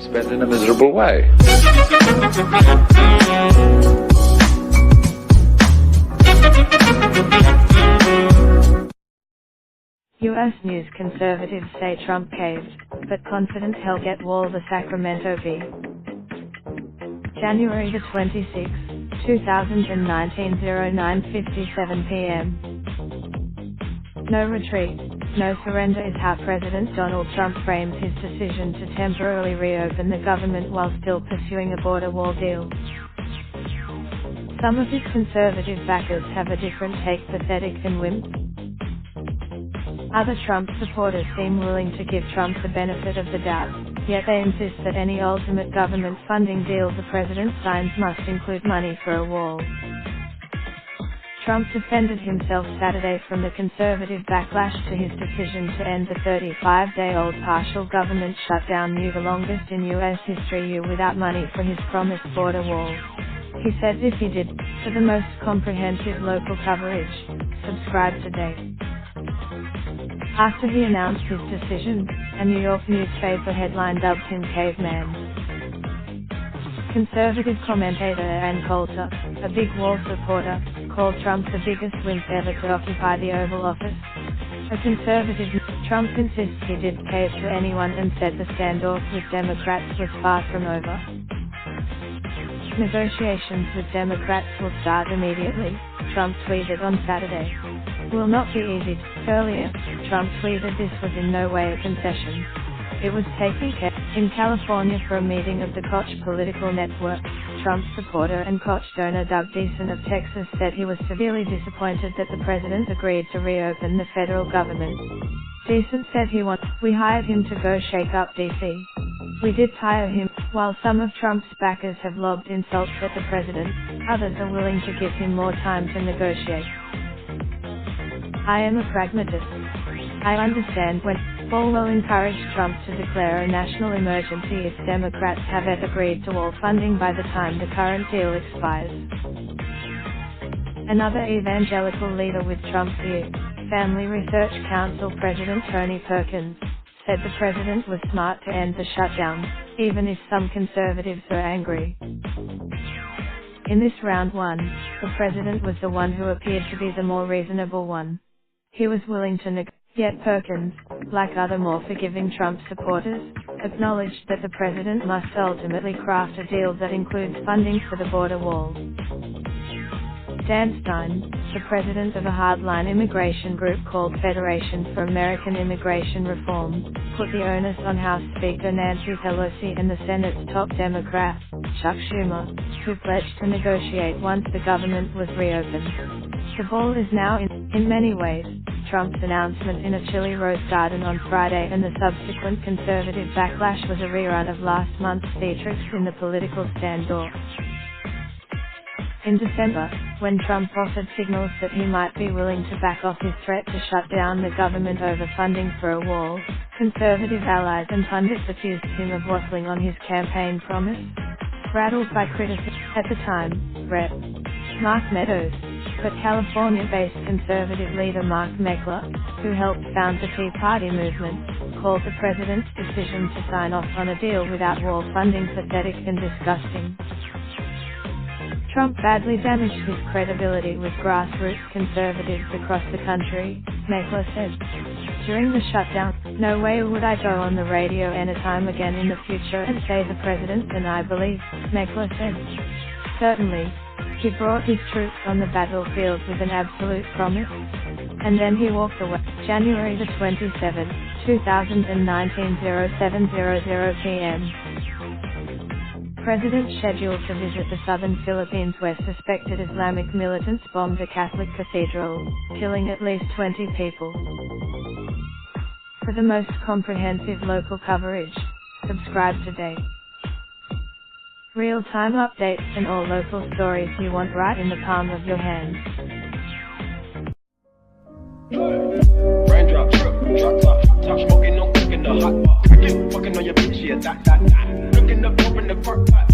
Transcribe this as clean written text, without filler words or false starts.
spent in a miserable way. U.S. News conservatives say Trump caved, but confident he'll get wall the Sacramento Bee. January the 26th, 2019, 09:57 p.m. No retreat, no surrender is how President Donald Trump frames his decision to temporarily reopen the government while still pursuing a border wall deal. Some of his conservative backers have a different take, pathetic and wimp. Other Trump supporters seem willing to give Trump the benefit of the doubt, yet they insist that any ultimate government funding deal the president signs must include money for a wall. Trump defended himself Saturday from the conservative backlash to his decision to end the 35-day-old partial government shutdown, the longest in U.S. history, without money for his promised border wall. He said if he did, for the most comprehensive local coverage, subscribe today. After he announced his decision, a New York newspaper headline dubbed him Caveman. Conservative commentator Ann Coulter, a big wall supporter, called Trump the biggest wimp ever to occupy the Oval Office. A conservative, Trump insists he did cave to anyone and said the standoff with Democrats was far from over. Negotiations with Democrats will start immediately, Trump tweeted on Saturday. Will not be easy. Earlier, Trump tweeted this was in no way a concession. It was taking care. In California for a meeting of the Koch political network, Trump supporter and Koch donor Doug Deason of Texas said he was severely disappointed that the president agreed to reopen the federal government. Deason said we hired him to go shake up D.C. We did hire him. While some of Trump's backers have lobbed insults at the president, others are willing to give him more time to negotiate. I am a pragmatist. I understand when Falwell encouraged Trump to declare a national emergency if Democrats haven't agreed to all funding by the time the current deal expires. Another evangelical leader with Trump's view, Family Research Council President Tony Perkins, said the president was smart to end the shutdown, even if some conservatives are angry. In this round one, the president was the one who appeared to be the more reasonable one. He was willing to negotiate, yet Perkins, like other more forgiving Trump supporters, acknowledged that the president must ultimately craft a deal that includes funding for the border wall. Dan Stein, the president of a hardline immigration group called Federation for American Immigration Reform, put the onus on House Speaker Nancy Pelosi and the Senate's top Democrat, Chuck Schumer, who pledged to negotiate once the government was reopened. The ball is now in many ways, Trump's announcement in a chilly rose garden on Friday and the subsequent conservative backlash was a rerun of last month's theatrics in the political standoff. In December, when Trump offered signals that he might be willing to back off his threat to shut down the government over funding for a wall, conservative allies and pundits accused him of waffling on his campaign promise. Rattled by criticism, at the time, Rep. Mark Meadows, but California-based conservative leader Mark Meckler, who helped found the Tea Party movement, called the president's decision to sign off on a deal without wall funding pathetic and disgusting. Trump badly damaged his credibility with grassroots conservatives across the country, Meckler said. During the shutdown, no way would I go on the radio anytime again in the future and say the president and I believe, Meckler said. Certainly, he brought his troops on the battlefield with an absolute promise. And then he walked away. January the 27th, 2019, 07:00 p.m. President scheduled to visit the southern Philippines where suspected Islamic militants bombed a Catholic cathedral, killing at least 20 people. For the most comprehensive local coverage, subscribe today. Real-time updates and all local stories you want right in the palm of your hand. Raindrop, drop top smoking, no cooking the hot pot. Fucking on your bitch, yeah, that. Looking up, open the park pot.